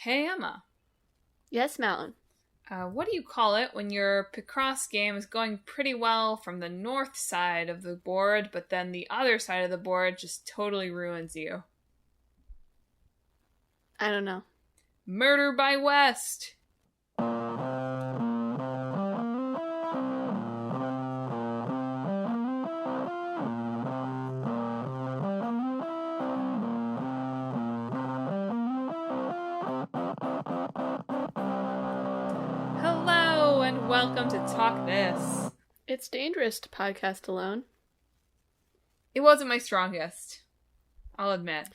Hey, Emma. Yes, Madelyn. What do you call it when your Picross game is going pretty well from the north side of the board, but then the other side of the board just totally ruins you? I don't know. Murder by West! Hello, and welcome to Talk This. It's dangerous to podcast alone. It wasn't my strongest, I'll admit.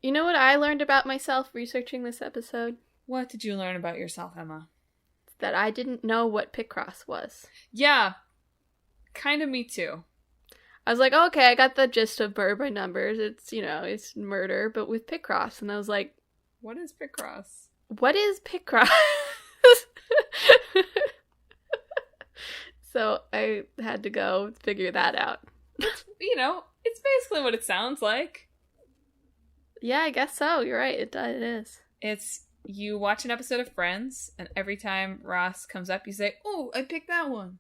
You know what I learned about myself researching this episode? What did you learn about yourself, Emma? That I didn't know what Picross was. Yeah, kind of me too. I was like, okay, I got the gist of murder by numbers. It's, it's murder, but with Picross. And I was like, What is Picross? what is Picross? So I had to go figure that out. It's basically what it sounds like. Yeah, I guess so. You're right. It is. It's you watch an episode of Friends, and every time Ross comes up, you say, "Oh, I picked that one."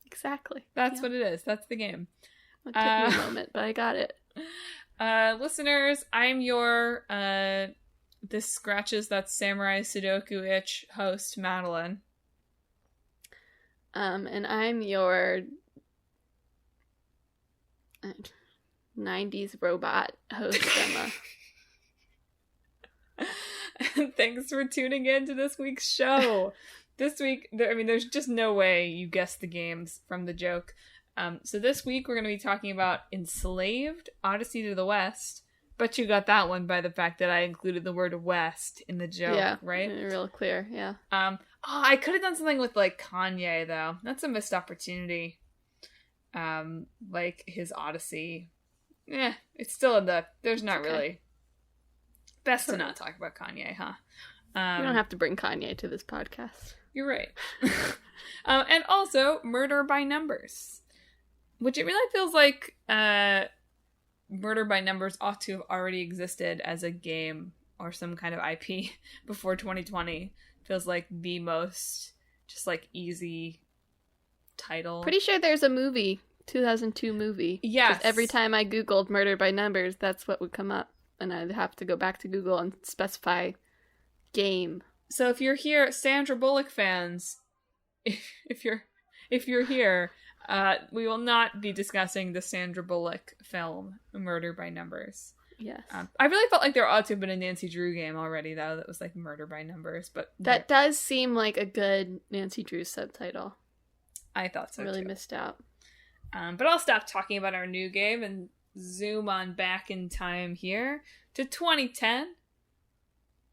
Exactly. That's what it is. That's the game. It took me a moment, but I got it. Listeners, I'm your this scratches that samurai Sudoku itch host, Madelyn. And I'm your 90s robot host, Emma. Thanks for tuning in to this week's show. This week, there's just no way you guessed the games from the joke. So this week we're going to be talking about Enslaved, Odyssey to the West. But you got that one by the fact that I included the word West in the joke, right? Real clear, yeah. I could have done something with, Kanye, though. That's a missed opportunity. Like his Odyssey. It's still there's not really... Best to not talk about Kanye, huh? You don't have to bring Kanye to this podcast. You're right. And also, Murder by Numbers. Which it really feels like Murder by Numbers ought to have already existed as a game or some kind of IP before 2020. Feels like the most just easy title. Pretty sure there's a movie, 2002 movie. Yes. Every time I googled Murder by Numbers, that's what would come up. And I'd have to go back to Google and specify game. So if you're here, Sandra Bullock fans, if you're here, we will not be discussing the Sandra Bullock film, Murder by Numbers. Yes. I really felt like there ought to have been a Nancy Drew game already, though, that was Murder by Numbers. But that does seem like a good Nancy Drew subtitle. I thought so, really too. Missed out. But I'll stop talking about our new game and zoom on back in time here to 2010,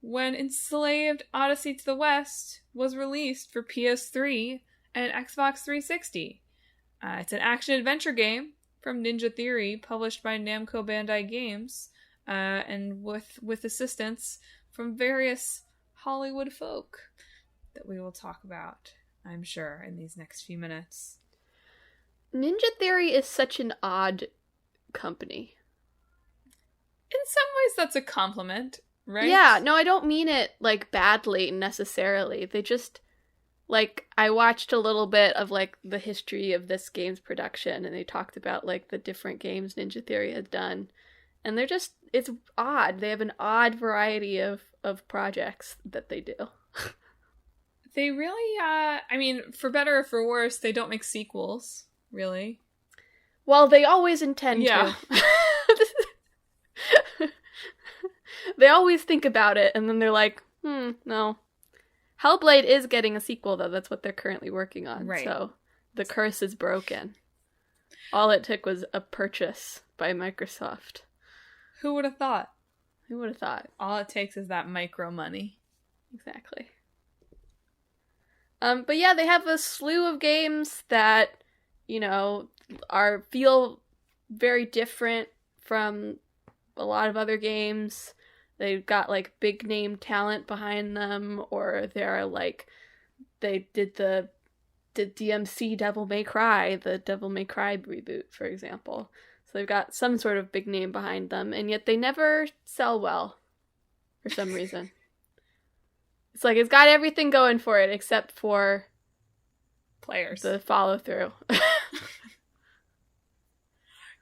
when Enslaved Odyssey to the West was released for PS3 and Xbox 360. It's an action-adventure game from Ninja Theory, published by Namco Bandai Games, and with assistance from various Hollywood folk that we will talk about, I'm sure, in these next few minutes. Ninja Theory is such an odd company. In some ways, that's a compliment, right? Yeah, no, I don't mean it, badly, necessarily. They just... I watched a little bit of, the history of this game's production, and they talked about, the different games Ninja Theory had done. And they're just, it's odd. They have an odd variety of projects that they do. They really, for better or for worse, they don't make sequels, really. Well, they always intend to. They always think about it, and then they're like, no. Hellblade is getting a sequel, though. That's what they're currently working on. Right. So the curse is broken. All it took was a purchase by Microsoft. Who would have thought? Who would have thought? All it takes is that micro money. Exactly. But yeah, they have a slew of games that, feel very different from a lot of other games. They've got, big name talent behind them, or they're, they did DMC Devil May Cry, the Devil May Cry reboot, for example. So they've got some sort of big name behind them, and yet they never sell well for some reason. It's like it's got everything going for it except for players. The follow-through.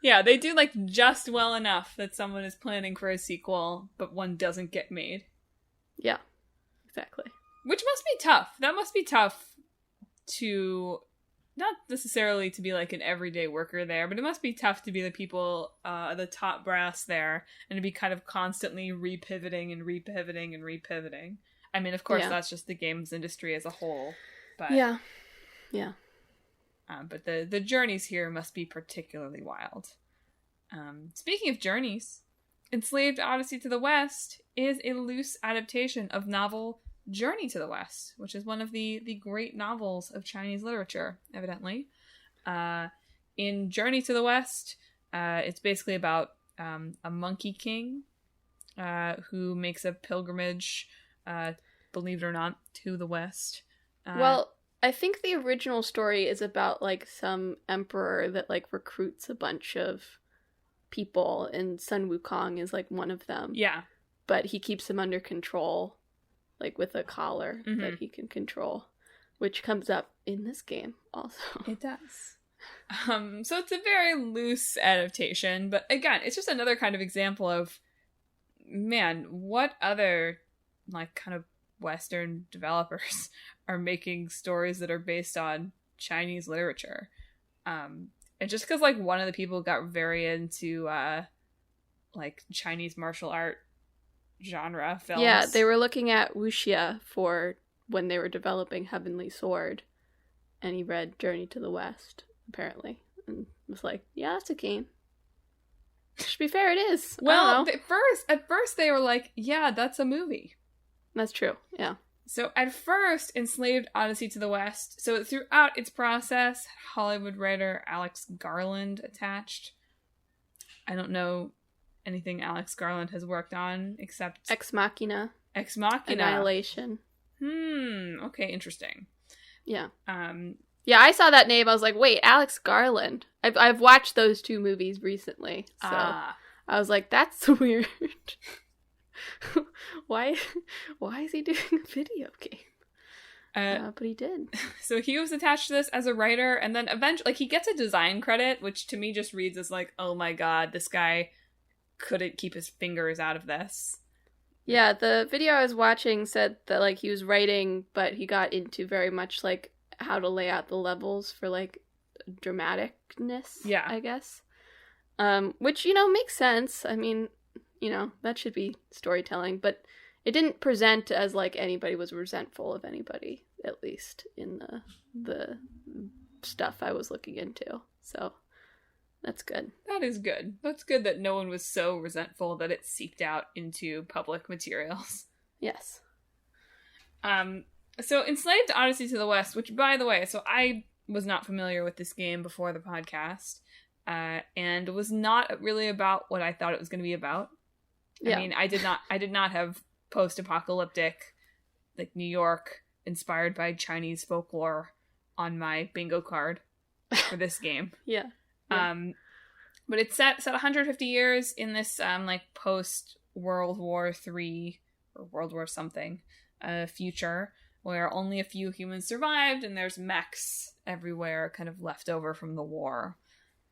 Yeah, they do like just well enough that someone is planning for a sequel, but one doesn't get made. Yeah, exactly. Which must be tough. That must be tough to, not necessarily to be like an everyday worker there, but it must be tough to be the people, the top brass there, and to be kind of constantly repivoting and repivoting and repivoting. I mean, of course, that's just the games industry as a whole. But yeah. But the journeys here must be particularly wild. Speaking of journeys, Enslaved Odyssey to the West is a loose adaptation of novel Journey to the West, which is one of the great novels of Chinese literature, evidently. In Journey to the West, it's basically about a monkey king who makes a pilgrimage, believe it or not, to the West. Well, I think the original story is about, like, some emperor that, like, recruits a bunch of people, and Sun Wukong is, like, one of them. Yeah. But he keeps them under control, like, with a collar that he can control, which comes up in this game also. It does. So it's a very loose adaptation, but again, it's just another kind of example of, man, what other, like, kind of Western developers are making stories that are based on Chinese literature. And just because, like, one of the people got very into, like, Chinese martial art genre films. Yeah, they were looking at wuxia for when they were developing Heavenly Sword, and he read Journey to the West, apparently, and was like, yeah, that's a game. To be fair, it is. Well, at first they were like, yeah, that's a movie. That's true, yeah. So at first, Enslaved Odyssey to the West, so throughout its process, Hollywood writer Alex Garland attached. I don't know anything Alex Garland has worked on except Ex Machina. Annihilation. Okay, interesting. Yeah. Yeah, I saw that name, I was like, wait, Alex Garland. I've watched those two movies recently, so I was like, that's weird. Why is he doing a video game? But he did. So he was attached to this as a writer, and then eventually, like, he gets a design credit, which to me just reads as like, oh my god, this guy couldn't keep his fingers out of this. Yeah, the video I was watching said that, like, he was writing, but he got into very much, like, how to lay out the levels for, like, dramaticness, I guess. Which, you know, makes sense. I mean, you know, that should be storytelling, but it didn't present as like anybody was resentful of anybody, at least in the stuff I was looking into. So that's good. That is good. That's good that no one was so resentful that it seeped out into public materials. Yes. So Enslaved Odyssey to the West, which, by the way, so I was not familiar with this game before the podcast, and was not really about what I thought it was going to be about. I mean, I did not have post-apocalyptic, like, New York inspired by Chinese folklore on my bingo card for this game. Yeah. But it's set 150 years in this like post World War III or World War something future where only a few humans survived, and there's mechs everywhere, kind of left over from the war.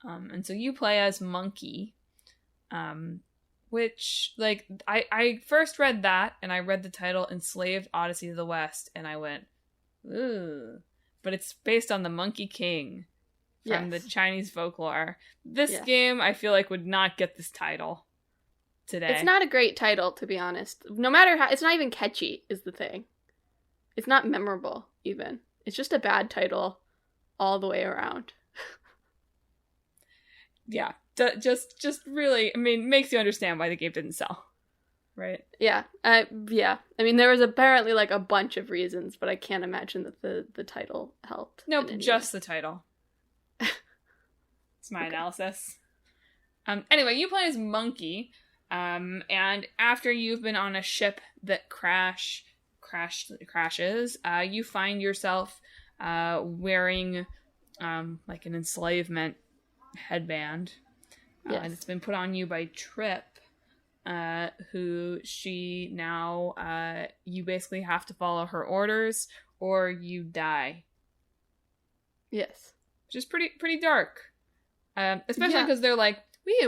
And so you play as Monkey. Which, like, I first read that, and I read the title Enslaved Odyssey to the West, and I went, ooh. But it's based on the Monkey King from the Chinese folklore. This game, I feel like, would not get this title today. It's not a great title, to be honest. No matter how, it's not even catchy, is the thing. It's not memorable, even. It's just a bad title all the way around. Yeah. Just really, I mean, makes you understand why the game didn't sell, right? Yeah. I mean, there was apparently, like, a bunch of reasons, but I can't imagine that the title helped. Nope, just the title. It's my analysis. Anyway, you play as Monkey, and after you've been on a ship that crashes, you find yourself wearing like an enslavement headband. Yes. And it's been put on you by Trip, who she now, you basically have to follow her orders or you die. Yes. Which is pretty dark. Especially because they're like,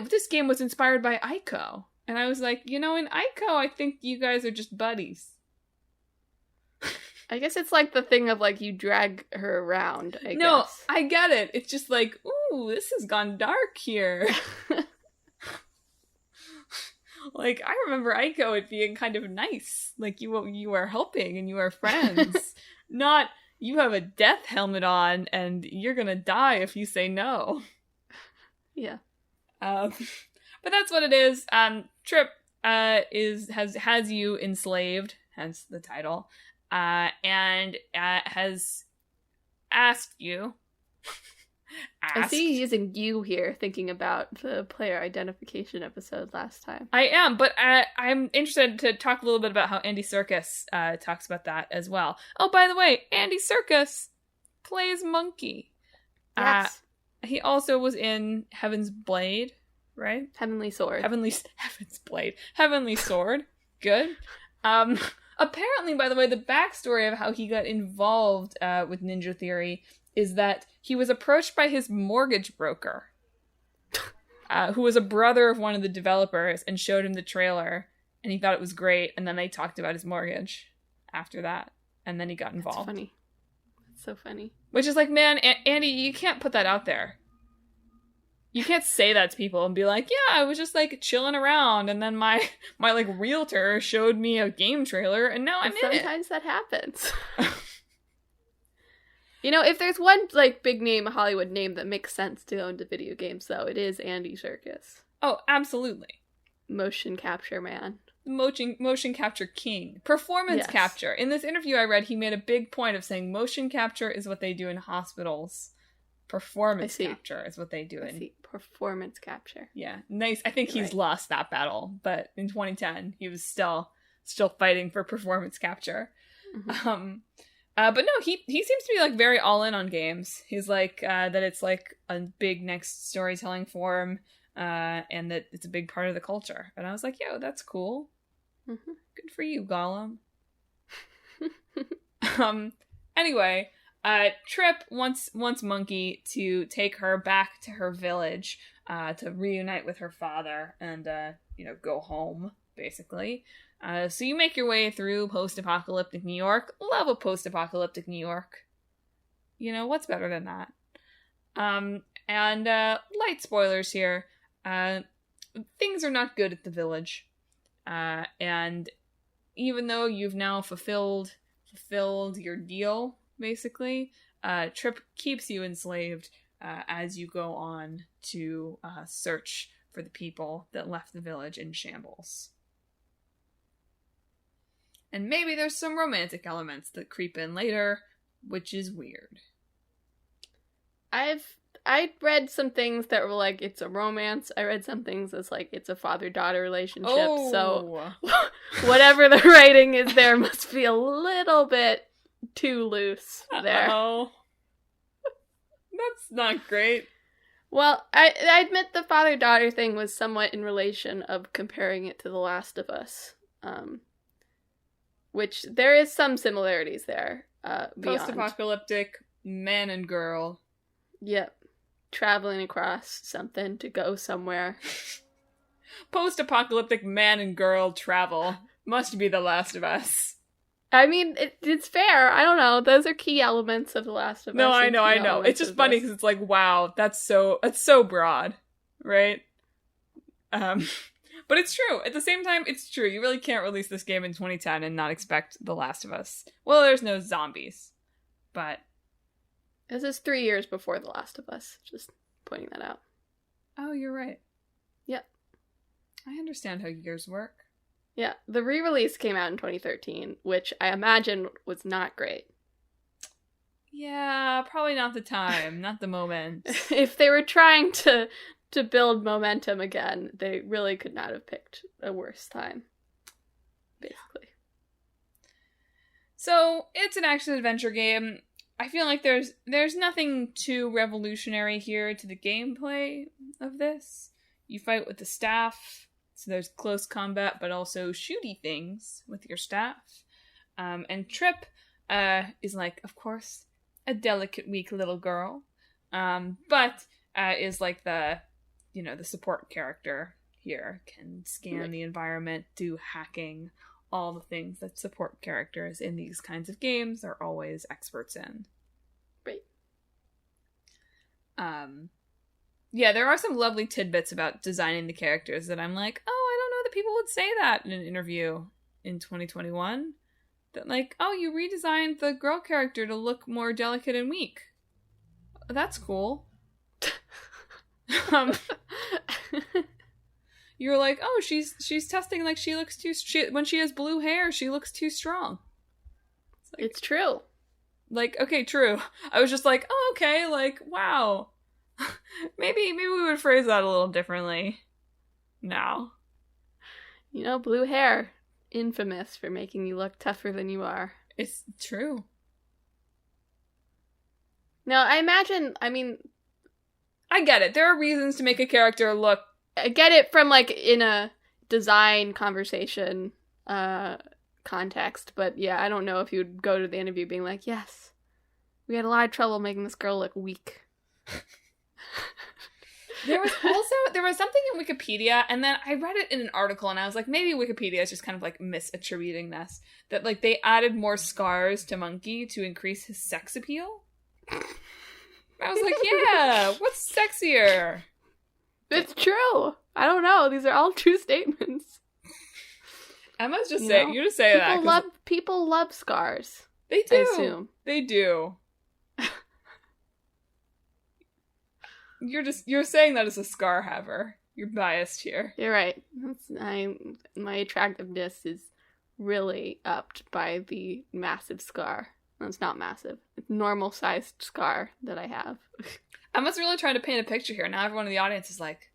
this game was inspired by Ico. And I was like, in Ico, I think you guys are just buddies. I guess it's like the thing of like you drag her around, I guess. I get it. It's just like, ooh, this has gone dark here. Like, I remember Ico it being kind of nice. Like, you are helping and you are friends. Not, you have a death helmet on and you're gonna die if you say no. Yeah. But that's what it is. Trip has you enslaved, hence the title. And has asked you. I see you using you here, thinking about the player identification episode last time. I am, but I'm interested to talk a little bit about how Andy Serkis talks about that as well. Oh, by the way, Andy Serkis plays Monkey. Yes. He also was in Heaven's Blade, right? Heavenly Sword. Heaven's Blade. Heavenly Sword. Good. Apparently, by the way, the backstory of how he got involved with Ninja Theory is that he was approached by his mortgage broker, who was a brother of one of the developers, and showed him the trailer, and he thought it was great, and then they talked about his mortgage after that, and then he got involved. That's funny. That's so funny. Which is like, man, Andy, you can't put that out there. You can't say that to people and be like, yeah, I was just like chilling around and then my like realtor showed me a game trailer and now I'm in it. Sometimes that happens. If there's one like big name, Hollywood name that makes sense to go into video games, though, it is Andy Serkis. Oh, absolutely. Motion capture man. Motion capture king. Performance capture. In this interview I read, he made a big point of saying motion capture is what they do in hospitals. Performance capture is what they do in performance capture. Yeah, nice. I think he's lost that battle, but in 2010 he was still fighting for performance capture. Mm-hmm. But no, he seems to be like very all in on games. He's like that it's like a big next storytelling form, and that it's a big part of the culture. And I was like, yo, that's cool. Mm-hmm. Good for you, Gollum. Anyway. Trip wants Monkey to take her back to her village to reunite with her father and, go home, basically. So you make your way through post-apocalyptic New York. Love a post-apocalyptic New York. What's better than that? And light spoilers here. Things are not good at the village. And even though you've now fulfilled your deal, basically, Trip keeps you enslaved as you go on to search for the people that left the village in shambles. And maybe there's some romantic elements that creep in later, which is weird. I read some things that were like, it's a romance. I read some things as like, it's a father-daughter relationship. Oh. So whatever the writing is there must be a little bit too loose there. Oh, that's not great. Well, I admit the father-daughter thing was somewhat in relation of comparing it to The Last of Us, which there is some similarities there. Post-apocalyptic man and girl. Yep, traveling across something to go somewhere. Post-apocalyptic man and girl travel must be The Last of Us. I mean, it's fair. I don't know. Those are key elements of The Last of Us. No, I know. It's just funny because it's like, wow, that's so broad, right? But it's true. At the same time, it's true. You really can't release this game in 2010 and not expect The Last of Us. Well, there's no zombies, but this is 3 years before The Last of Us. Just pointing that out. Oh, you're right. Yep. I understand how years work. Yeah, the re-release came out in 2013, which I imagine was not great. Yeah, probably not the time, not the moment. If they were trying to build momentum again, they really could not have picked a worse time, basically. So, it's an action-adventure game. I feel like there's nothing too revolutionary here to the gameplay of this. You fight with the staff, so there's close combat, but also shooty things with your staff. And Trip is like, of course, a delicate, weak little girl, but is like the support character here, can scan the environment, do hacking, all the things that support characters in these kinds of games are always experts in. Right. Yeah, there are some lovely tidbits about designing the characters that I'm like, oh, I don't know that people would say that in an interview in 2021. That like, oh, you redesigned the girl character to look more delicate and weak. That's cool. You were like, oh, she's testing like she looks when she has blue hair, she looks too strong. It's true. Like, okay, true. I was just like, oh, okay, like, wow. maybe we would phrase that a little differently now. Blue hair, infamous for making you look tougher than you are. It's true. Now, I get it. There are reasons to make a character look... I get it from, like, in a design conversation context, but yeah, I don't know if you would go to the interview being like, yes, we had a lot of trouble making this girl look weak. There was something in Wikipedia, and then I read it in an article, and I was like, maybe Wikipedia is just kind of like misattributing this. That like they added more scars to Monkey to increase his sex appeal. I was like, yeah, what's sexier? It's true. I don't know. These are all true statements. Emma's just saying. You just say that. People love scars. They do. I assume. They do. You're saying that as a scar haver. You're biased here. You're right. My attractiveness is really upped by the massive scar. No, it's not massive. It's normal sized scar that I have. Emma's really trying to paint a picture here. Now everyone in the audience is like,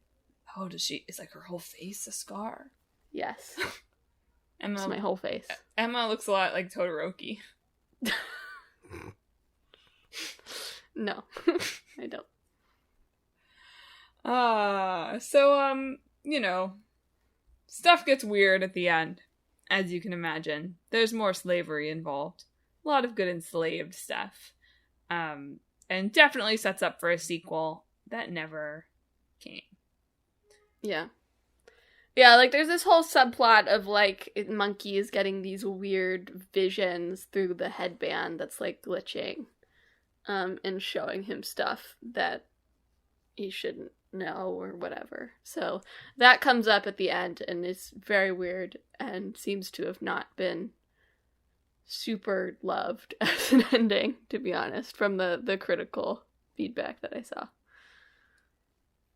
oh, is like her whole face a scar? Yes. Emma, it's my whole face. Emma looks a lot like Todoroki. No, I don't. Stuff gets weird at the end, as you can imagine. There's more slavery involved. A lot of good enslaved stuff. And definitely sets up for a sequel that never came. Yeah. Yeah, like, there's this whole subplot of, like, Monkey is getting these weird visions through the headband that's, like, glitching. And showing him stuff that he shouldn't know or whatever. So that comes up at the end and is very weird and seems to have not been super loved as an ending, to be honest, from the critical feedback that I saw.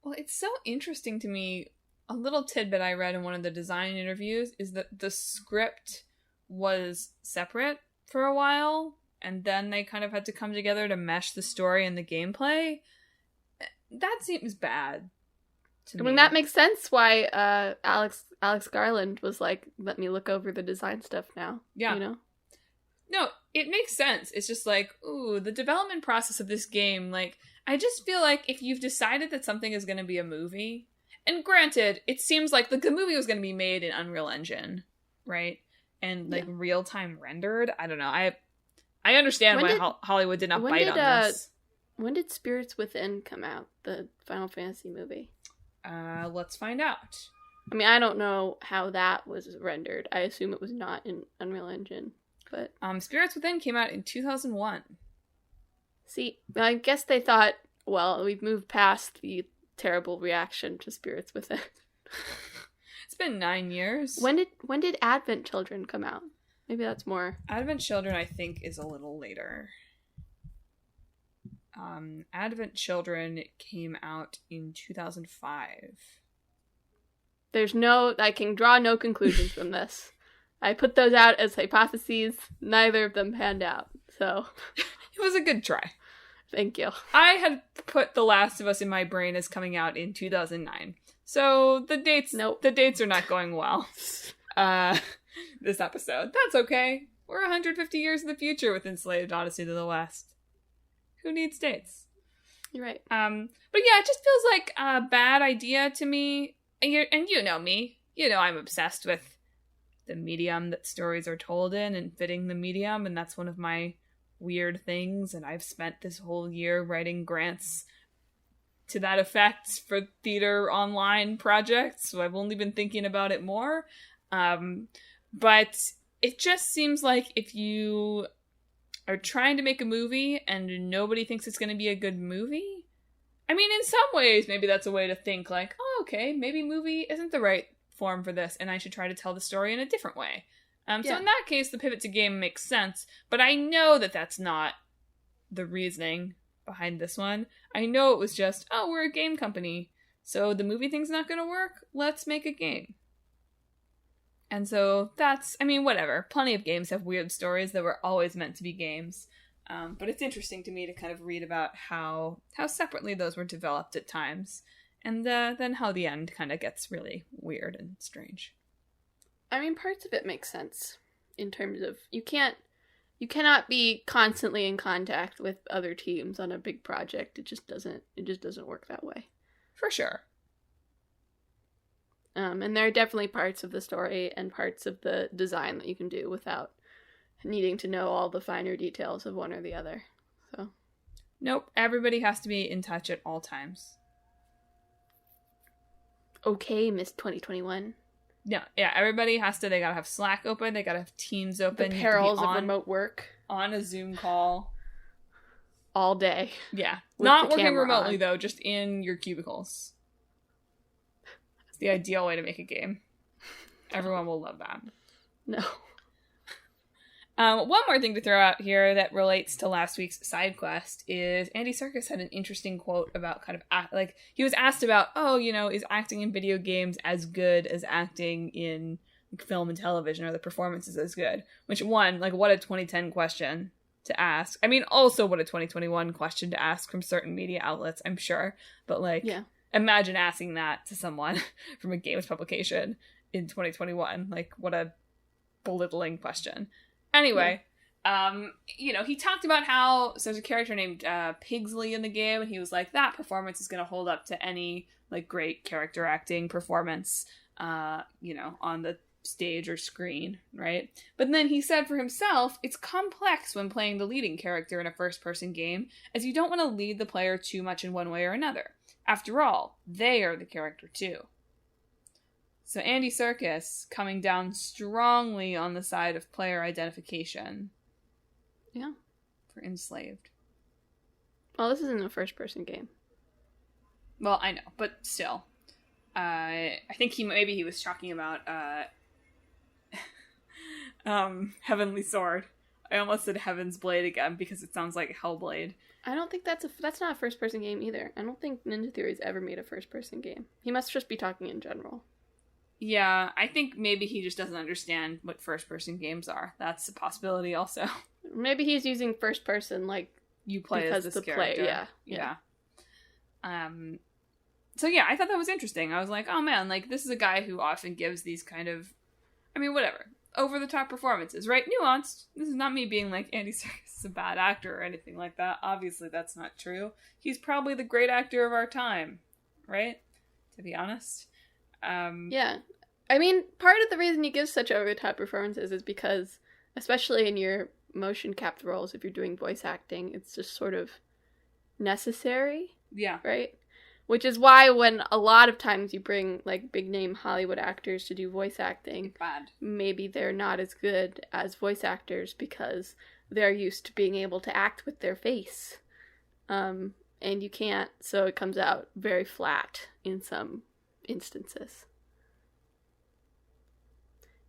Well, it's so interesting to me. A little tidbit I read in one of the design interviews is that the script was separate for a while, and then they kind of had to come together to mesh the story and the gameplay. That seems bad to me. I mean, that makes sense why Alex Garland was like, let me look over the design stuff now. Yeah. You know? No, it makes sense. It's just like, ooh, the development process of this game, like, I just feel like if you've decided that something is going to be a movie, and granted, it seems like the movie was going to be made in Unreal Engine, right? And, like, real-time rendered? I don't know. I understand why Hollywood did not bite on this. When did Spirits Within come out? The Final Fantasy movie? Let's find out. I mean, I don't know how that was rendered. I assume it was not in Unreal Engine, but... Spirits Within came out in 2001. See, I guess they thought, well, we've moved past the terrible reaction to Spirits Within. It's been 9 years. When did Advent Children come out? Maybe that's more... Advent Children, I think, is a little later. Advent Children came out in 2005. I can draw no conclusions from this. I put those out as hypotheses. Neither of them panned out, so... It was a good try. Thank you. I had put The Last of Us in my brain as coming out in 2009. So the dates are not going well. This episode. That's okay. We're 150 years in the future with Enslaved Odyssey to the West. Who needs dates? You're right. But yeah, it just feels like a bad idea to me. And you know me. You know I'm obsessed with the medium that stories are told in and fitting the medium, and that's one of my weird things. And I've spent this whole year writing grants to that effect for theater online projects, so I've only been thinking about it more. But it just seems like if you are trying to make a movie and nobody thinks it's going to be a good movie, I mean, in some ways, maybe that's a way to think like, oh, okay, maybe movie isn't the right form for this, and I should try to tell the story in a different way. So in that case, the pivot to game makes sense, but I know that that's not the reasoning behind this one. I know it was just, oh, we're a game company, so the movie thing's not going to work, let's make a game. And so that's, I mean, whatever. Plenty of games have weird stories that were always meant to be games. But it's interesting to me to kind of read about how separately those were developed at times. And then how the end kind of gets really weird and strange. I mean, parts of it make sense in terms of you cannot be constantly in contact with other teams on a big project. It just doesn't work that way. For sure. And there are definitely parts of the story and parts of the design that you can do without needing to know all the finer details of one or the other. So, nope, everybody has to be in touch at all times. Okay, Miss 2021. Yeah, everybody has to, they gotta have Slack open, they gotta have Teams open. The perils of remote work. On a Zoom call. All day. Yeah. Not working remotely, though, just in your cubicles. It's the ideal way to make a game. Everyone will love that. No. One more thing to throw out here that relates to last week's side quest is Andy Serkis had an interesting quote about kind of, like, he was asked about, oh, you know, is acting in video games as good as acting in film and television? Are the performances as good? Which, one, like, what a 2010 question to ask. I mean, also what a 2021 question to ask from certain media outlets, I'm sure. But, like, yeah. Imagine asking that to someone from a games publication in 2021. Like, what a belittling question. Anyway, you know, he talked about how, so there's a character named Pigsley in the game, and he was like, that performance is going to hold up to any, like, great character acting performance, you know, on the stage or screen, right? But then he said for himself, it's complex when playing the leading character in a first-person game, as you don't want to lead the player too much in one way or another. After all, they are the character too. So Andy Serkis coming down strongly on the side of player identification. Yeah. For Enslaved. Well, this isn't a first-person game. Well, I know, but still. I think he was talking about Heavenly Sword. I almost said Heaven's Blade again because it sounds like Hellblade. I don't think that's not a first-person game either. I don't think Ninja Theory's ever made a first-person game. He must just be talking in general. Yeah, I think maybe he just doesn't understand what first-person games are. That's a possibility also. Maybe he's using first-person, like, you play as this character. Yeah. So yeah, I thought that was interesting. I was like, oh man, like, this is a guy who often gives these kind of, I mean, whatever, over-the-top performances, right? Nuanced. This is not me being like, Andy Serkis is a bad actor or anything like that. Obviously, that's not true. He's probably the great actor of our time, right? To be honest. Yeah. I mean, part of the reason he gives such over-the-top performances is because, especially in your motion-capped roles, if you're doing voice acting, it's just sort of necessary. Yeah. Right? Which is why when a lot of times you bring, like, big-name Hollywood actors to do voice acting, maybe they're not as good as voice actors because they're used to being able to act with their face. And you can't, so it comes out very flat in some instances.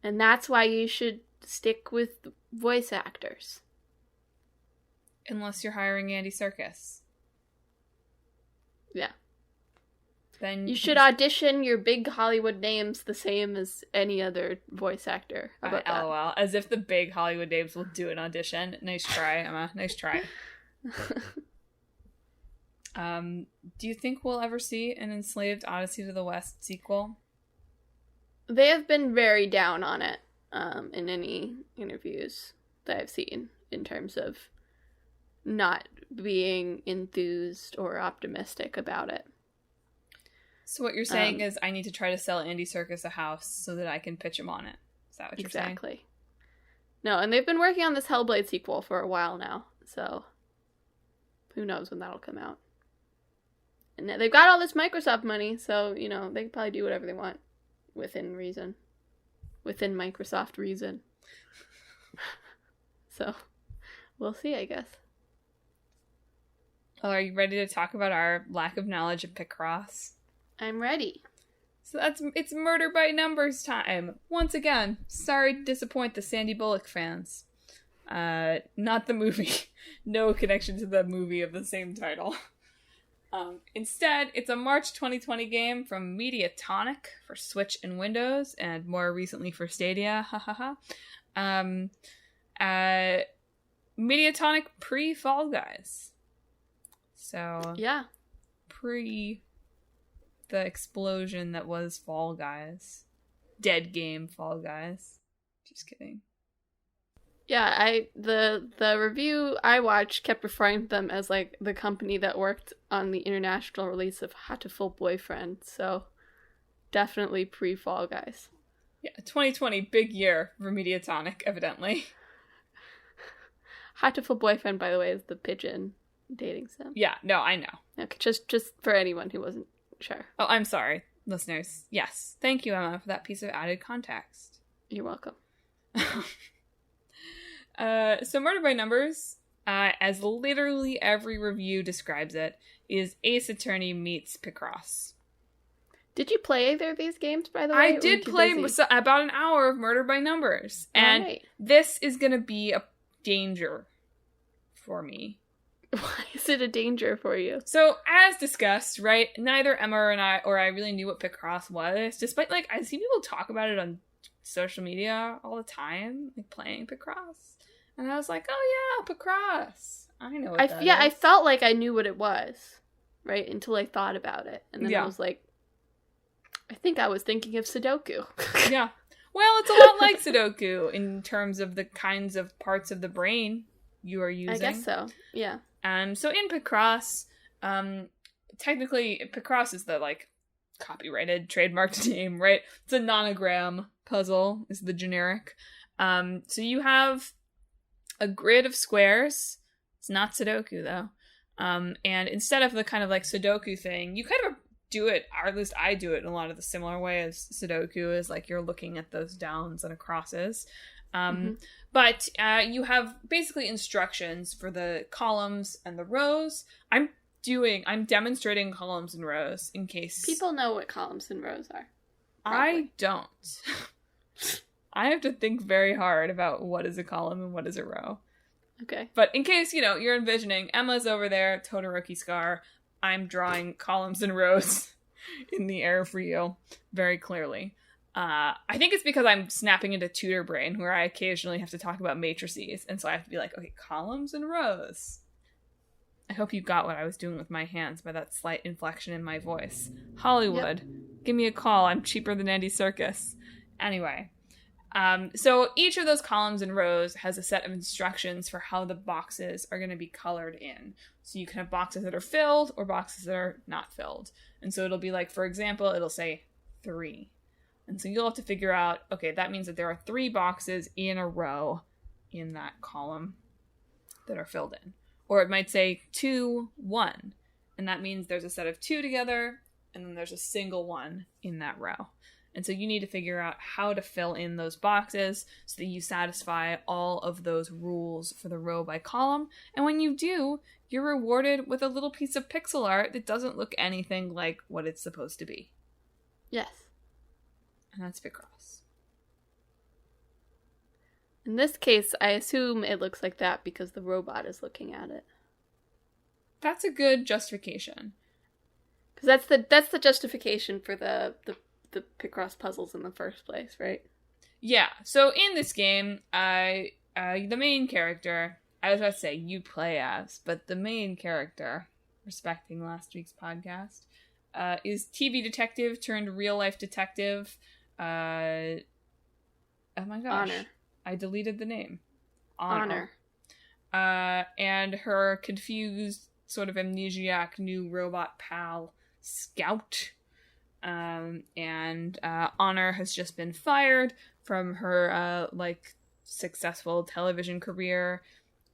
And that's why you should stick with voice actors. Unless you're hiring Andy Serkis. Yeah. Then you should audition your big Hollywood names the same as any other voice actor. How about that? LOL. As if the big Hollywood names will do an audition. Nice try, Emma. Nice try. Do you think we'll ever see an Enslaved Odyssey to the West sequel? They have been very down on it in any interviews that I've seen in terms of not being enthused or optimistic about it. So what you're saying is I need to try to sell Andy Serkis a house so that I can pitch him on it. Is that what you're saying? Exactly. No, and they've been working on this Hellblade sequel for a while now, so who knows when that'll come out. And they've got all this Microsoft money, so, they can probably do whatever they want within reason. Within Microsoft reason. So, we'll see, I guess. Well, are you ready to talk about our lack of knowledge of Picross? I'm ready. So it's Murder by Numbers time. Once again, sorry to disappoint the Sandy Bullock fans. Not the movie. No connection to the movie of the same title. Instead, it's a March 2020 game from Mediatonic for Switch and Windows, and more recently for Stadia. Mediatonic pre-Fall Guys. So, yeah. Pre the explosion that was Fall Guys. Dead game Fall Guys. Just kidding. Yeah, the review I watched kept referring to them as, like, the company that worked on the international release of Hatoful Boyfriend, so definitely pre-Fall Guys. Yeah, 2020, big year for Mediatonic, evidently. Hatoful Boyfriend, by the way, is the pigeon dating sim. Yeah, no, I know. Okay, just for anyone who wasn't sure. Oh, I'm sorry, listeners. Yes, thank you, Emma, for that piece of added context. You're welcome. So Murder by Numbers, as literally every review describes it, is Ace Attorney meets Picross. Did you play either of these games, by the way? I did play about an hour of Murder by Numbers, and this is going to be a danger for me. Why is it a danger for you? So, as discussed, right, neither Emma or I really knew what Picross was, despite, like, I see people talk about it on social media all the time, like, playing Picross. And I was like, oh yeah, Picross. I know what that is. I felt like I knew what it was, right, until I thought about it. And then I was like, I think I was thinking of Sudoku. Yeah. Well, it's a lot like Sudoku in terms of the kinds of parts of the brain you are using. I guess so, yeah. So in Picross, technically, Picross is the, like, copyrighted, trademarked name, right? It's a nonogram puzzle, is the generic. So you have a grid of squares. It's not Sudoku, though. And instead of the kind of, like, Sudoku thing, you kind of do it, or at least I do it in a lot of the similar way as Sudoku, is, like, you're looking at those downs and crosses. But you have basically instructions for the columns and the rows. I'm demonstrating columns and rows in case people know what columns and rows are. Probably. I don't. I have to think very hard about what is a column and what is a row. Okay. But in case, you're envisioning, Emma's over there, Todoroki Scar, I'm drawing columns and rows in the air for you very clearly. I think it's because I'm snapping into tutor brain where I occasionally have to talk about matrices. And so I have to be like, okay, columns and rows. I hope you got what I was doing with my hands by that slight inflection in my voice. Hollywood, Give me a call. I'm cheaper than Andy Serkis. Anyway, so each of those columns and rows has a set of instructions for how the boxes are going to be colored in. So you can have boxes that are filled or boxes that are not filled. And so it'll be like, for example, it'll say 3. And so you'll have to figure out, okay, that means that there are 3 boxes in a row in that column that are filled in. Or it might say 2, 1. And that means there's a set of 2 together, and then there's a single 1 in that row. And so you need to figure out how to fill in those boxes so that you satisfy all of those rules for the row by column. And when you do, you're rewarded with a little piece of pixel art that doesn't look anything like what it's supposed to be. Yes. And that's Picross. In this case, I assume it looks like that because the robot is looking at it. That's a good justification. Because that's the justification for the Picross puzzles in the first place, right? Yeah. So in this game, the main character, I was about to say you play as, but the main character, respecting last week's podcast, is TV detective turned real life detective. Oh my gosh. Honor. I deleted the name. Honor. and her confused, sort of amnesiac new robot pal, Scout. And Honor has just been fired from her, successful television career.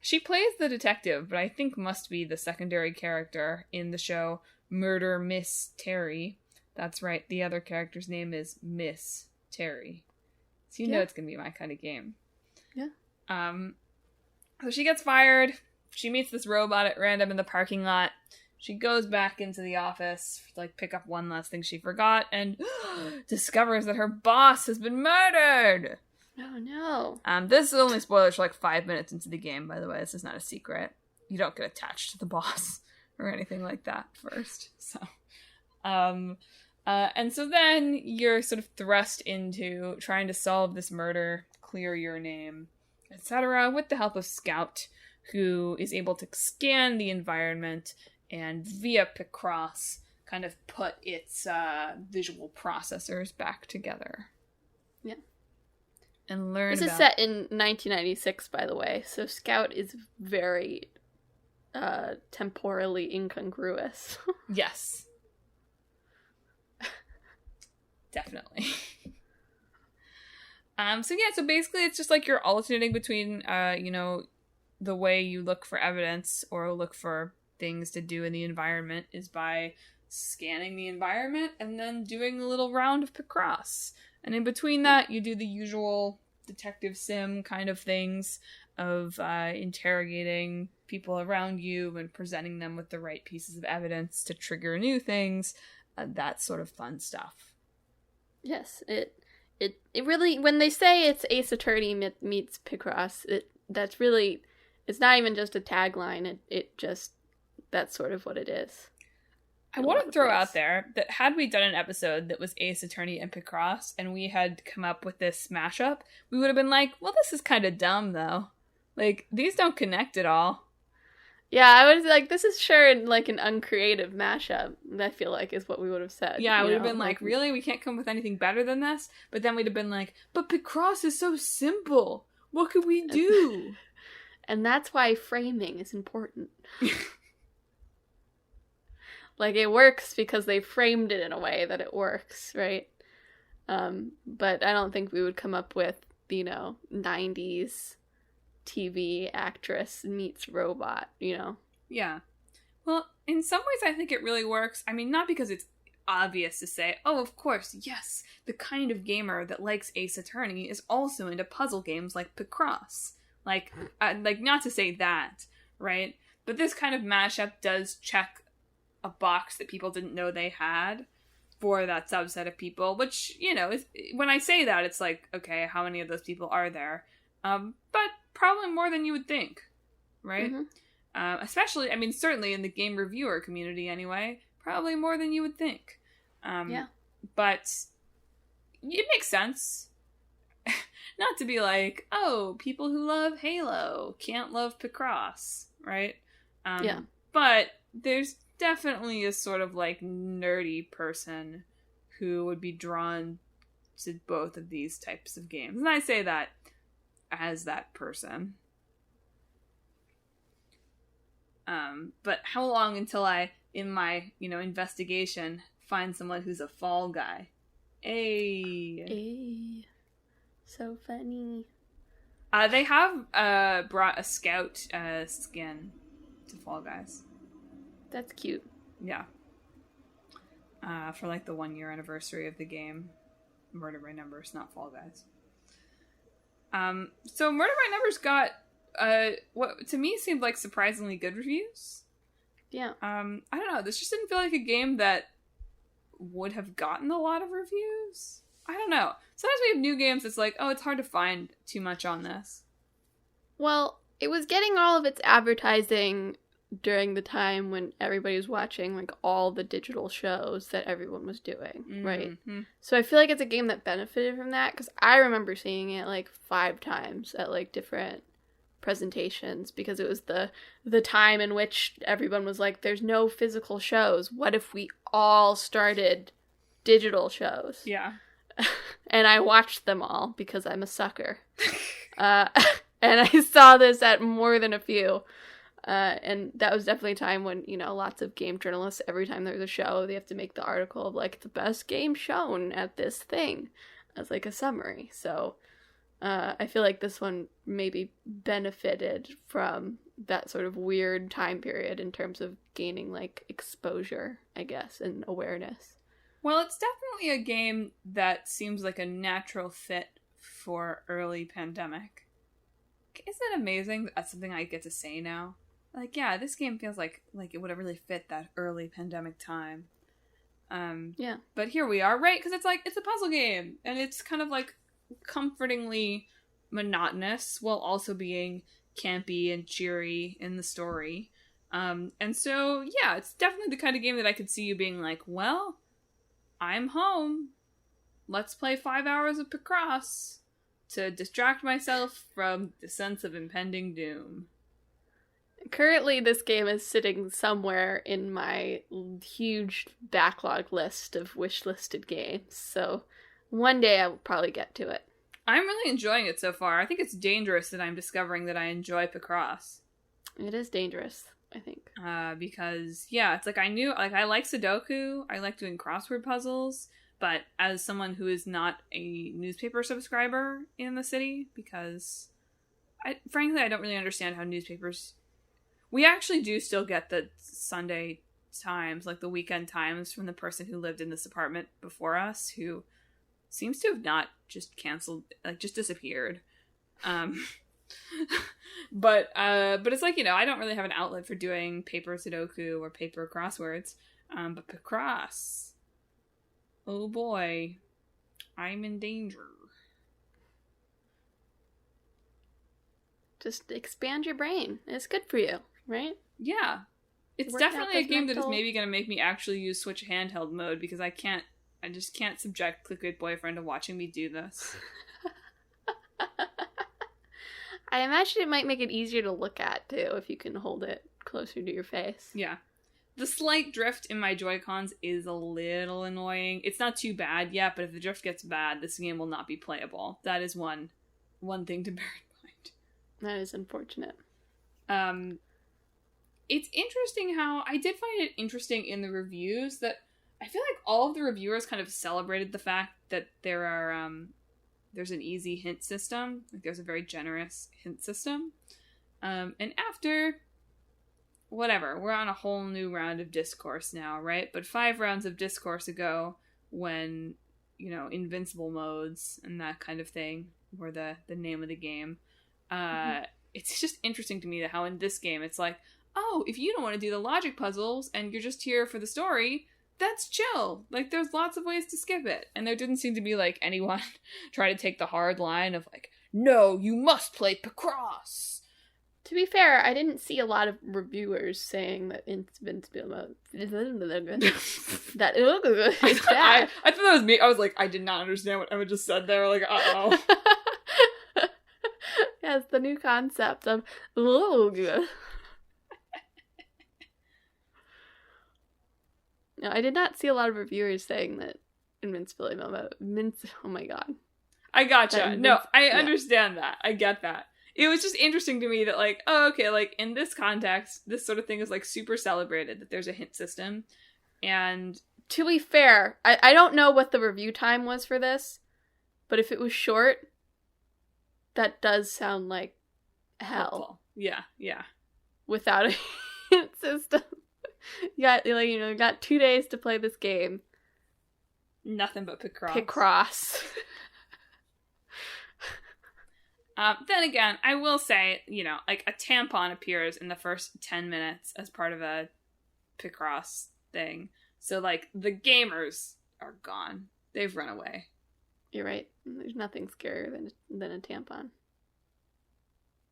She plays the detective, but I think must be the secondary character in the show, Murder Miss Terry. That's right, the other character's name is Miss Terry. So you know it's going to be my kind of game. Yeah. So she gets fired. She meets this robot at random in the parking lot. She goes back into the office to pick up one last thing she forgot and discovers that her boss has been murdered. Oh no. This is only spoilers for 5 minutes into the game, by the way. This is not a secret. You don't get attached to the boss or anything like that first. So, and so then you're sort of thrust into trying to solve this murder, clear your name, etc., with the help of Scout, who is able to scan the environment and via Picross kind of put its visual processors back together. Yeah. And learn This is set in 1996, by the way, so Scout is very temporally incongruous. Yes. Definitely. So basically it's just you're alternating between, the way you look for evidence or look for things to do in the environment is by scanning the environment and then doing a little round of Picross. And in between that, you do the usual detective sim kind of things of interrogating people around you and presenting them with the right pieces of evidence to trigger new things, that sort of fun stuff. Yes, it really, when they say it's Ace Attorney meets Picross, it's not even just a tagline, it just, that's sort of what it is. I want to throw out there that had we done an episode that was Ace Attorney and Picross, and we had come up with this mashup, we would have been like, well, this is kind of dumb, though. These don't connect at all. Yeah, I was like, this is sure an uncreative mashup, I feel like is what we would have said. Yeah, I would have been like, really? We can't come up with anything better than this? But then we'd have been like, but Picross is so simple. What could we do? And that's why framing is important. It works because they framed it in a way that it works, right? But I don't think we would come up with, 90s TV actress meets robot, Yeah. Well, in some ways I think it really works. I mean, not because it's obvious to say, oh, of course, yes, the kind of gamer that likes Ace Attorney is also into puzzle games like Picross. Not to say that, right? But this kind of mashup does check a box that people didn't know they had for that subset of people, which, is, when I say that, it's okay, how many of those people are there? But probably more than you would think, right? Mm-hmm. Especially, certainly in the game reviewer community anyway, probably more than you would think. Yeah. But it makes sense. Not to be like, oh, people who love Halo can't love Picross, right? Yeah. But there's definitely a sort of nerdy person who would be drawn to both of these types of games. And I say that as that person. But how long until I, in my, investigation, find someone who's a fall guy? Hey. So funny. They have brought a Scout skin to Fall Guys. That's cute. Yeah. For the 1 year anniversary of the game. Murder by Numbers, not Fall Guys. So Murder by Numbers got what to me seemed like surprisingly good reviews. Yeah. I don't know, this just didn't feel like a game that would have gotten a lot of reviews. I don't know. Sometimes we have new games that's oh, it's hard to find too much on this. Well, it was getting all of its advertising during the time when everybody was watching all the digital shows that everyone was doing, right? Mm-hmm. So I feel like it's a game that benefited from that, because I remember seeing it 5 times at different presentations, because it was the time in which everyone was there's no physical shows. What if we all started digital shows? Yeah. And I watched them all because I'm a sucker. And I saw this at more than a few. And that was definitely a time when, you know, lots of game journalists, every time there's a show, they have to make the article of, like, the best game shown at this thing as, like, a summary. So I feel like this one maybe benefited from that sort of weird time period in terms of gaining, like, exposure, I guess, and awareness. Well, it's definitely a game that seems like a natural fit for early pandemic. Isn't it amazing that that's something I get to say now? Like, yeah, this game feels like it would have really fit that early pandemic time. Yeah. But here we are, right? Because it's a puzzle game, and it's kind of like comfortingly monotonous while also being campy and cheery in the story. And so, yeah, it's definitely the kind of game that I could see you being like, well, I'm home. Let's play 5 hours of Picross to distract myself from the sense of impending doom. Currently, this game is sitting somewhere in my huge backlog list of wish-listed games, so one day I will probably get to it. I'm really enjoying it so far. I think it's dangerous that I'm discovering that I enjoy Picross. It is dangerous, I think. Because, yeah, it's like I like Sudoku, I like doing crossword puzzles, but as someone who is not a newspaper subscriber in the city, because, frankly, I don't really understand how newspapers... We actually do still get the Sunday Times, like the weekend Times, from the person who lived in this apartment before us, who seems to have not just canceled, like just disappeared. But it's like, you know, I don't really have an outlet for doing paper Sudoku or paper crosswords. But Picross, oh boy, I'm in danger. Just expand your brain. It's good for you. Right? Yeah. It's definitely a game that is maybe going to make me actually use Switch handheld mode, because I just can't subject Clickbait Boyfriend to watching me do this. I imagine it might make it easier to look at, too, if you can hold it closer to your face. Yeah. The slight drift in my Joy-Cons is a little annoying. It's not too bad yet, but if the drift gets bad, this game will not be playable. That is one thing to bear in mind. That is unfortunate. It's interesting how I did find it interesting in the reviews that I feel like all of the reviewers kind of celebrated the fact that there's an easy hint system. Like there's a very generous hint system. And after whatever, we're on a whole new round of discourse now, right? But 5 rounds of discourse ago, when, you know, invincible modes and that kind of thing were the name of the game, it's just interesting to me that how in this game it's like, oh, if you don't want to do the logic puzzles and you're just here for the story, that's chill. Like, there's lots of ways to skip it. And there didn't seem to be, like, anyone try to take the hard line of, like, no, you must play Picross. To be fair, I didn't see a lot of reviewers saying that invincible mode that is bad. I thought that was me. I was like, I did not understand what Emma just said there. Like, uh-oh. Yeah, it's the new concept of No, I did not see a lot of reviewers saying that invincibility mode. Oh my god. I gotcha. No, I understand that. I get that. It was just interesting to me that, like, oh, okay, like, in this context, this sort of thing is, like, super celebrated, that there's a hint system. And to be fair, I don't know what the review time was for this, but if it was short, that does sound like hell. Helpful. Yeah. Without a hint system. You got 2 days to play this game. Nothing but Picross. Picross. Then again, I will say, you know, like, a tampon appears in the first 10 minutes as part of a Picross thing. So, like, the gamers are gone. They've run away. You're right. There's nothing scarier than a tampon.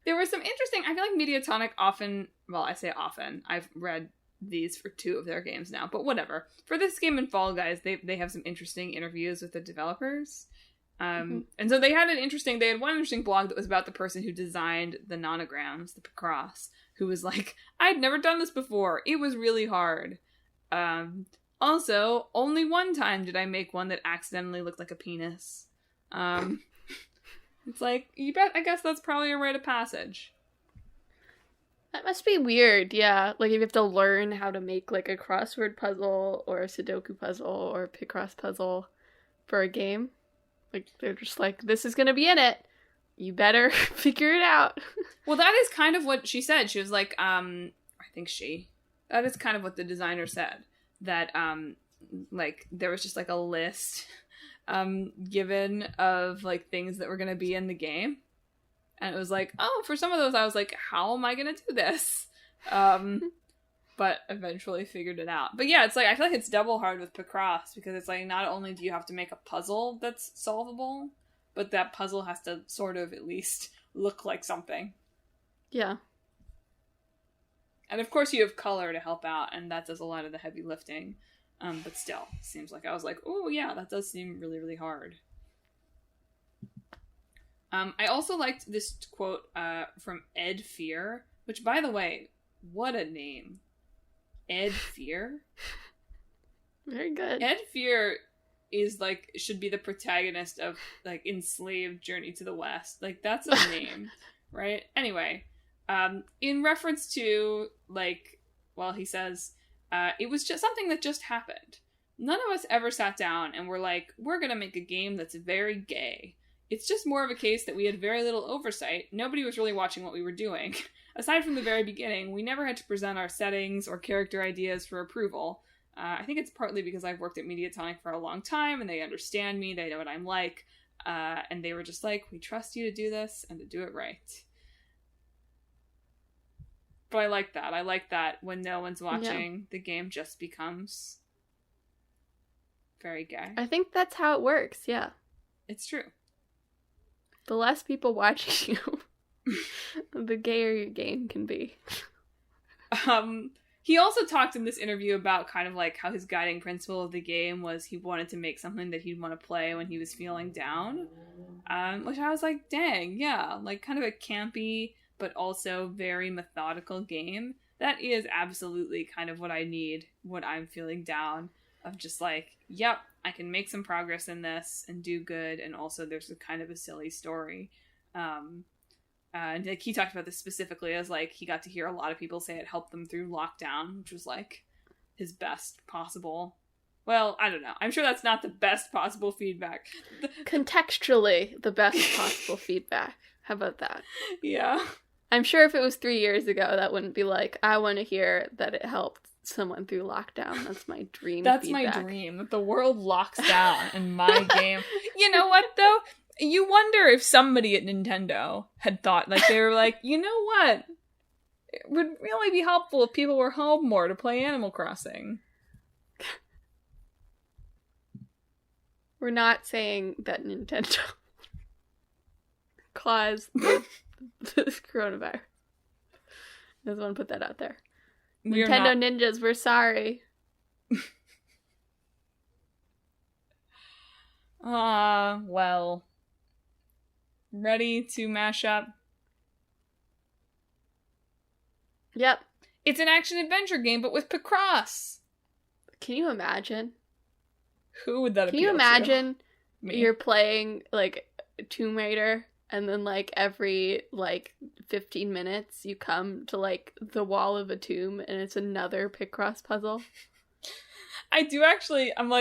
There was some interesting... I feel like Mediatonic often... Well, I say often. I've read these for 2 of their games now, but whatever. For this game and Fall Guys, they have some interesting interviews with the developers. And so they had one interesting blog that was about the person who designed the nonograms, the Picross, who was like, I'd never done this before. It was really hard. Also, only one time did I make one that accidentally looked like a penis. It's like, you bet, I guess that's probably a rite of passage. That must be weird, yeah. Like, if you have to learn how to make, like, a crossword puzzle, or a Sudoku puzzle, or a Picross puzzle for a game. Like, they're just like, this is gonna be in it. You better figure it out. Well, that is kind of what she said. She was like, that is kind of what the designer said. That, like, there was just, like, a list, given of, like, things that were gonna be in the game. And it was like, oh, for some of those, I was like, how am I gonna do this? But eventually figured it out. But yeah, it's like, I feel like it's double hard with Picross, because it's like, not only do you have to make a puzzle that's solvable, but that puzzle has to sort of at least look like something. Yeah. And of course you have color to help out, and that does a lot of the heavy lifting. But still, seems like I was like, oh yeah, that does seem really, really hard. I also liked this quote from Ed Fear, which, by the way, what a name. Ed Fear? Very good. Ed Fear is, like, should be the protagonist of, like, Enslaved Journey to the West. Like, that's a name, right? Anyway, in reference to, like, well, he says, it was just something that just happened. None of us ever sat down and were like, we're gonna make a game that's very gay. It's just more of a case that we had very little oversight. Nobody was really watching what we were doing. Aside from the very beginning, we never had to present our settings or character ideas for approval. I think it's partly because I've worked at Mediatonic for a long time, and they understand me, they know what I'm like, and they were just like, we trust you to do this, and to do it right. But I like that. I like that when no one's watching, the game just becomes very gay. I think that's how it works, yeah. It's true. The less people watching you, the gayer your game can be. He also talked in this interview about kind of like how his guiding principle of the game was he wanted to make something that he'd want to play when he was feeling down. Which I was like, dang, yeah, like kind of a campy but also very methodical game. That is absolutely kind of what I need when I'm feeling down. Of just like, yep, I can make some progress in this and do good, and also there's a kind of a silly story. And like, he talked about this specifically as like he got to hear a lot of people say it helped them through lockdown, which was like his best possible. Well, I don't know. I'm sure that's not the best possible feedback. Contextually, the best possible feedback. How about that? Yeah. I'm sure if it was 3 years ago, that wouldn't be like, I want to hear that it helped someone through lockdown. That's my dream. That's feedback. my dream. That the world locks down and my game. You know what, though? You wonder if somebody at Nintendo had thought, like, they were like, you know what? It would really be helpful if people were home more to play Animal Crossing. We're not saying that Nintendo caused this coronavirus. I just want to put that out there. Nintendo ninjas, we're sorry. Well. Ready to mash up? Yep. It's an action-adventure game, but with Picross. Can you imagine? Who would that appeal to? Can you imagine Me. You're playing, like, Tomb Raider, and then, like, every, like, 15 minutes you come to, like, the wall of a tomb, and it's another Picross puzzle? I do actually, I'm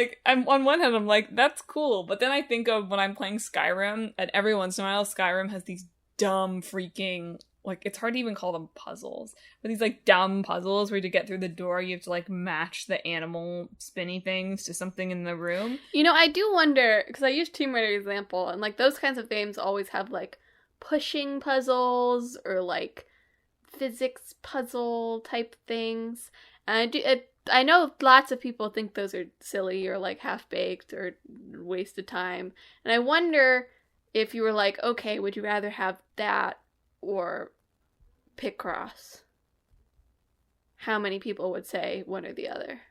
on one hand, I'm like, that's cool, but then I think of when I'm playing Skyrim, and every once in a while, Skyrim has these dumb freaking, like, it's hard to even call them puzzles, but these, like, dumb puzzles where to get through the door, you have to, like, match the animal spinny things to something in the room. You know, I do wonder, because I used Tomb Raider example, and, like, those kinds of games always have, like, pushing puzzles, or, like, physics puzzle type things, and I know lots of people think those are silly, or, like, half-baked, or wasted time, and I wonder if you were like, okay, would you rather have that or Picross? How many people would say one or the other?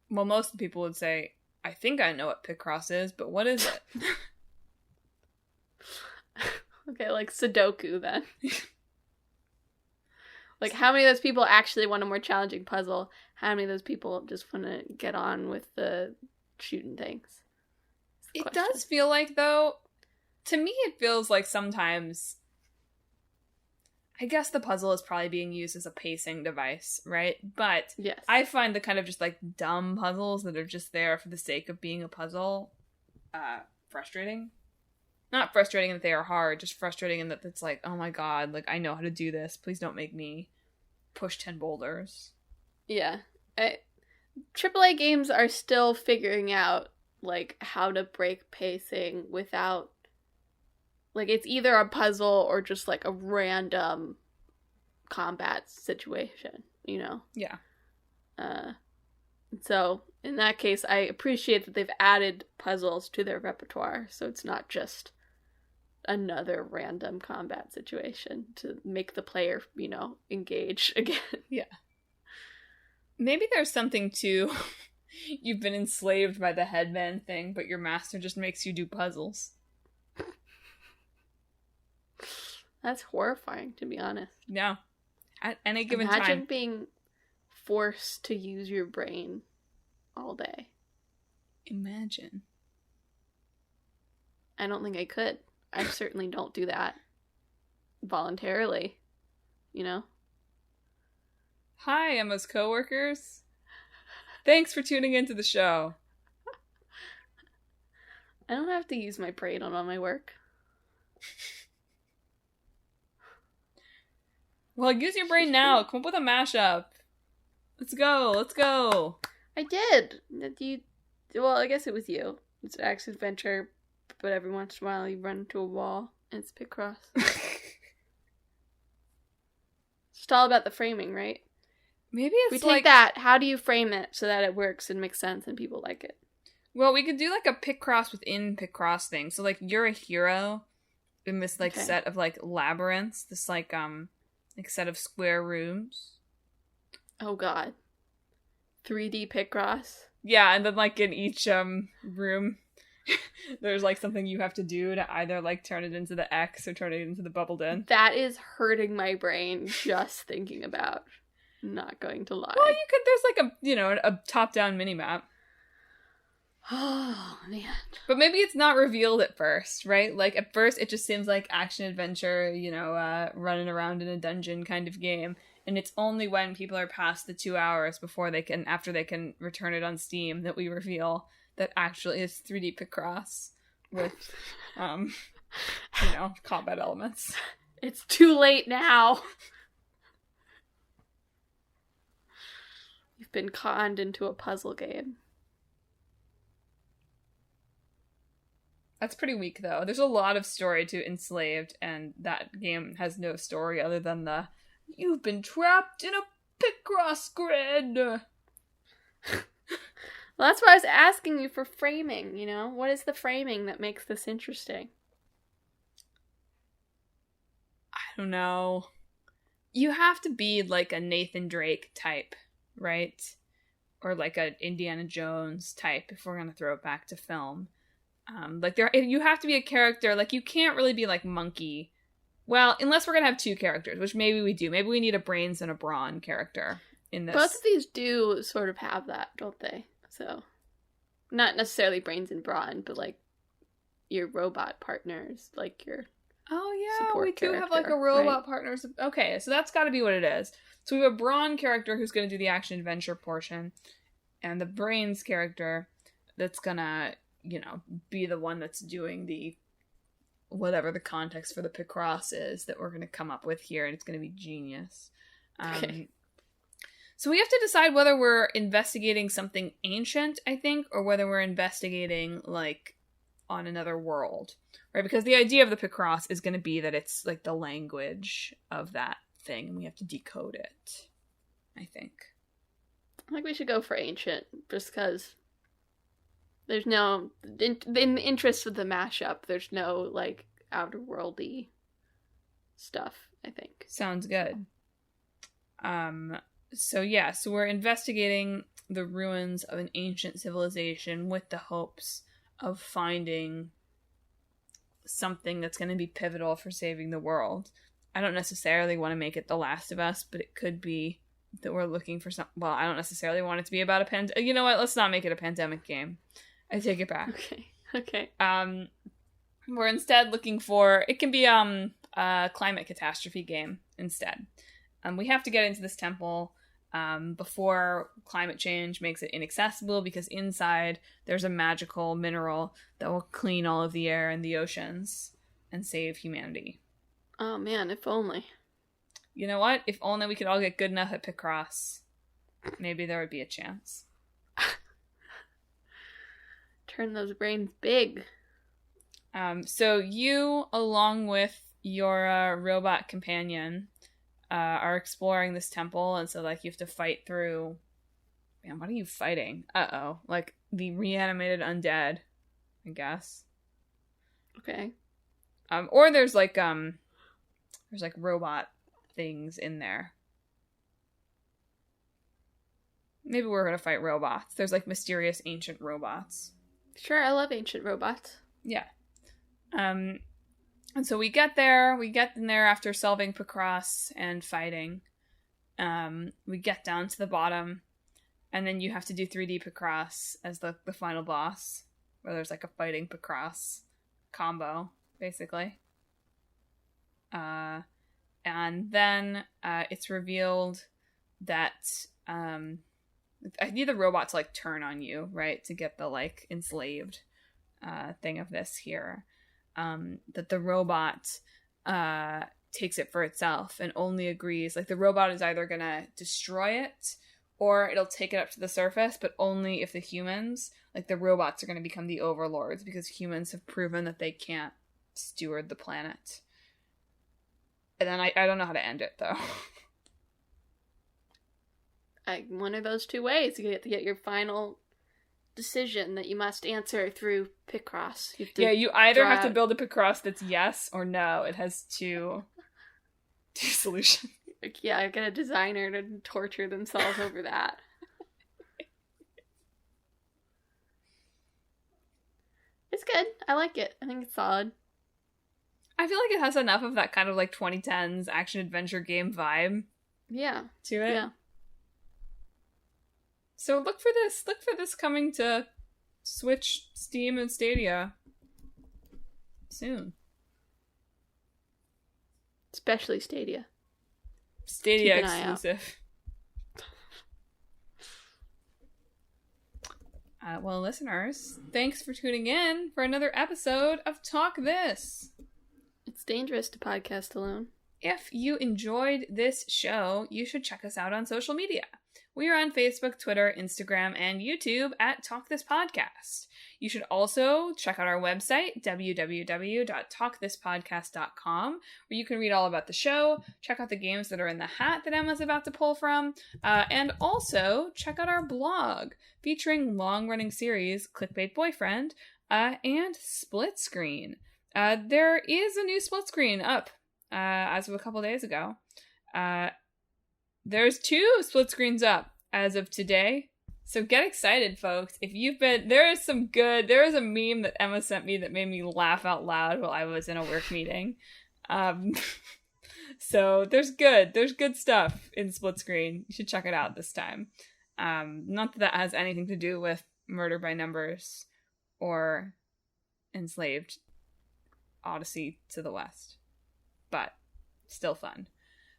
Well, most of the people would say, I think I know what Picross is, but what is it? Okay, like Sudoku then. Like, how many of those people actually want a more challenging puzzle? How many of those people just want to get on with the shooting things? It does feel like, though, to me it feels like sometimes, I guess the puzzle is probably being used as a pacing device, right? But yes. I find the kind of just like dumb puzzles that are just there for the sake of being a puzzle frustrating. Not frustrating that they are hard, just frustrating in that it's like, oh my god, like I know how to do this. Please don't make me push 10 boulders. Yeah. AAA games are still figuring out like how to break pacing without, like, it's either a puzzle or just like a random combat situation, you know? Yeah. So in that case, I appreciate that they've added puzzles to their repertoire, so it's not just another random combat situation to make the player, you know, engage again. Yeah. Maybe there's something to you've been enslaved by the headband thing, but your master just makes you do puzzles. That's horrifying, to be honest. Yeah. At any given Imagine time. being forced to use your brain all day. Imagine. I don't think I could. I certainly don't do that voluntarily, you know? Hi, Emma's coworkers. Thanks for tuning into the show. I don't have to use my brain on all my work. Well, use your brain now. Come up with a mashup. Let's go. Let's go. I did. Well, I guess it was you. It's an action adventure, but every once in a while you run into a wall, and it's Picross. It's all about the framing, right? Maybe If it's we take that, how do you frame it so that it works and makes sense and people like it? Well, we could do like a Picross within Picross thing. So like you're a hero in this like set of like labyrinths, this like set of square rooms. Oh god. 3D Picross? Yeah, and then like in each room there's like something you have to do to either like turn it into the X or turn it into the bubbled in. That is hurting my brain just thinking about. Not going to lie. Well, you could, there's like a top-down mini-map. Oh, man. But maybe it's not revealed at first, right? Like, at first, it just seems like action-adventure, running around in a dungeon kind of game. And it's only when people are past the 2 hours after they can return it on Steam, that we reveal that actually it's 3D Picross with, combat elements. It's too late now. You've been conned into a puzzle game. That's pretty weak, though. There's a lot of story to Enslaved, and that game has no story other than you've been trapped in a Picross grid. Well, that's why I was asking you for framing, you know? What is the framing that makes this interesting? I don't know. You have to be like a Nathan Drake type, right? Or like an Indiana Jones type, if we're gonna throw it back to film. You have to be a character, like, you can't really be like Monkey. Well, unless we're gonna have two characters, which maybe we do. Maybe we need a Brains and a Brawn character in this. Both of these do sort of have that, don't they? So, not necessarily Brains and Brawn, but like your robot partners, like your we do have like a robot partner. Okay, so that's gotta be what it is. So we have a Brawn character who's gonna do the action adventure portion, and the Brains character that's gonna, be the one that's doing the whatever the context for the Picross is that we're gonna come up with here, and it's gonna be genius. Okay. So we have to decide whether we're investigating something ancient, I think, or whether we're investigating, like, on another world, right? Because the idea of the Picross is going to be that it's, like, the language of that thing, and we have to decode it, I think. I think we should go for ancient, just because there's no, in the interest of the mashup, there's no, like, outer-worldy stuff, I think. Sounds good. So we're investigating the ruins of an ancient civilization with the hopes of finding something that's going to be pivotal for saving the world. I don't necessarily want to make it The Last of Us, but it could be that we're looking for something. Well, I don't necessarily want it to be about a pandemic. You know what? Let's not make it a pandemic game. I take it back. Okay. We're instead looking for, it can be a climate catastrophe game instead. We have to get into this temple before climate change makes it inaccessible, because inside there's a magical mineral that will clean all of the air and the oceans and save humanity. Oh man, if only. You know what? If only we could all get good enough at Picross, maybe there would be a chance. Turn those brains big. So you, along with your robot companion, are exploring this temple, and so, like, you have to fight through... Man, what are you fighting? Uh-oh. Like, the reanimated undead, I guess. Okay. Or there's robot things in there. Maybe we're gonna fight robots. There's, like, mysterious ancient robots. Sure, I love ancient robots. Yeah. And so we get in there after solving Picross and fighting. We get down to the bottom, and then you have to do 3D Picross as the final boss, where there's, like, a fighting Picross combo, basically. And then it's revealed that I need the robot to, like, turn on you, right, to get the, like, enslaved thing of this here. That the robot takes it for itself and only agrees. Like, the robot is either gonna destroy it or it'll take it up to the surface, but only if the humans, like the robots, are gonna become the overlords, because humans have proven that they can't steward the planet. And then I don't know how to end it, though. One of those two ways. You get to get your final decision that you must answer through Picross. You either have to build a Picross that's yes or no. It has two solutions. Yeah, I get a designer to torture themselves over that. It's good. I like it. I think it's solid. I feel like it has enough of that kind of, like, 2010s action-adventure game vibe. Yeah. To it. Yeah. So look for this. Look for this coming to Switch, Steam, and Stadia soon. Especially Stadia. Stadia exclusive. Well, listeners, thanks for tuning in for another episode of Talk This. It's dangerous to podcast alone. If you enjoyed this show, you should check us out on social media. We are on Facebook, Twitter, Instagram, and YouTube at Talk This Podcast. You should also check out our website, www.talkthispodcast.com, where you can read all about the show, check out the games that are in the hat that Emma's about to pull from, and also check out our blog featuring long-running series Clickbait Boyfriend and Split Screen. There is a new Split Screen up as of a couple days ago. There's 2 split screens up as of today. So get excited, folks. If you've been, there is a meme that Emma sent me that made me laugh out loud while I was in a work meeting. So there's good stuff in split screen. You should check it out this time. Not that has anything to do with Murder by Numbers or Enslaved, Odyssey to the West, but still fun.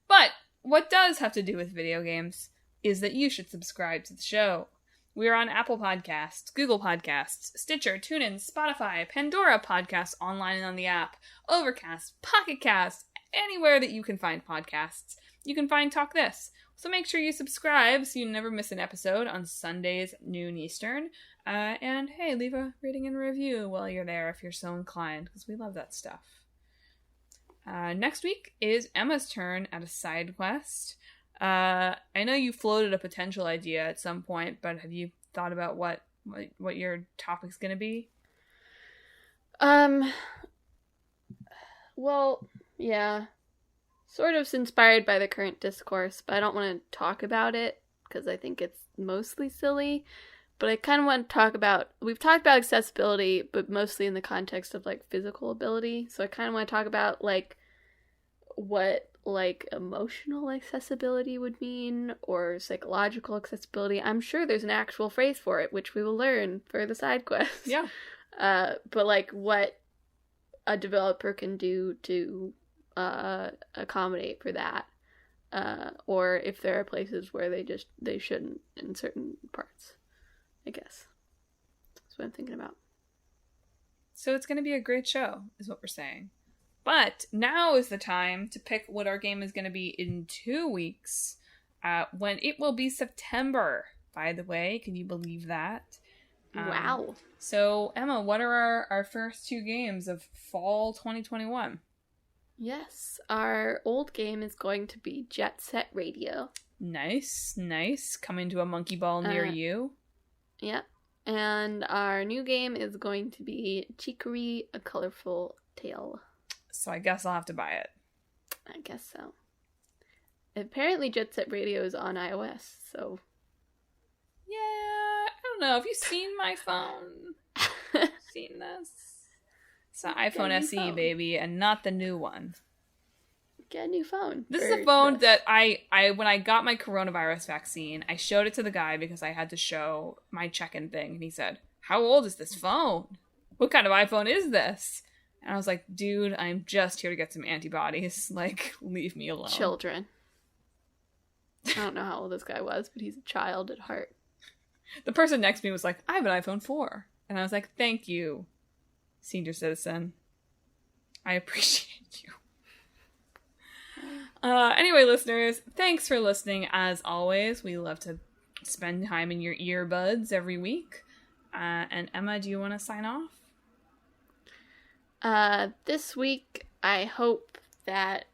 But what does have to do with video games is that you should subscribe to the show. We are on Apple Podcasts, Google Podcasts, Stitcher, TuneIn, Spotify, Pandora Podcasts, online and on the app, Overcast, Pocket Cast, anywhere that you can find podcasts. You can find Talk This. So make sure you subscribe so you never miss an episode on Sundays, noon Eastern. And hey, leave a rating and review while you're there if you're so inclined, because we love that stuff. Next week is Emma's turn at a side quest. I know you floated a potential idea at some point, but have you thought about what your topic's gonna be? Well, yeah. Sort of inspired by the current discourse, but I don't want to talk about it because I think it's mostly silly. But I kind of want to talk about, we've talked about accessibility, but mostly in the context of, like, physical ability. So I kind of want to talk about, like, what, like, emotional accessibility would mean, or psychological accessibility. I'm sure there's an actual phrase for it, which we will learn for the side quest. Yeah. But, like, what a developer can do to accommodate for that, or if there are places where they shouldn't in certain parts, I guess. That's what I'm thinking about. So it's going to be a great show, is what we're saying. But now is the time to pick what our game is going to be in 2 weeks, when it will be September, by the way. Can you believe that? Wow. So, Emma, what are our first 2 games of fall 2021? Yes, our old game is going to be Jet Set Radio. Nice. Coming to a monkey ball near you. Yep. And our new game is going to be Chicory, A Colorful Tale. So I guess I'll have to buy it. I guess so. Apparently Jet Set Radio is on iOS, so... Yeah, I don't know. Have you seen my phone? Seen this? It's an iPhone SE, phone. Baby, and not the new one. Get a new phone. This is a phone that I when I got my coronavirus vaccine, I showed it to the guy because I had to show my check-in thing, and he said, "How old is this phone? What kind of iPhone is this?" And I was like, "Dude, I'm just here to get some antibodies. Like, leave me alone." Children. I don't know how old this guy was, but he's a child at heart. The person next to me was like, "I have an iPhone 4." And I was like, "Thank you, senior citizen. I appreciate you." Anyway, listeners, thanks for listening. As always, we love to spend time in your earbuds every week. And Emma, do you want to sign off? This week, I hope that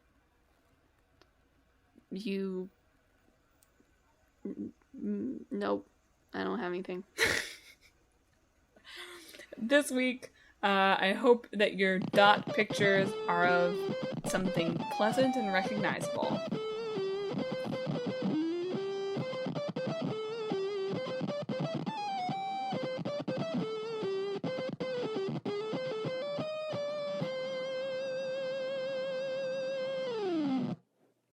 you... Nope. I don't have anything. This week, I hope that your dot pictures are of something pleasant and recognizable.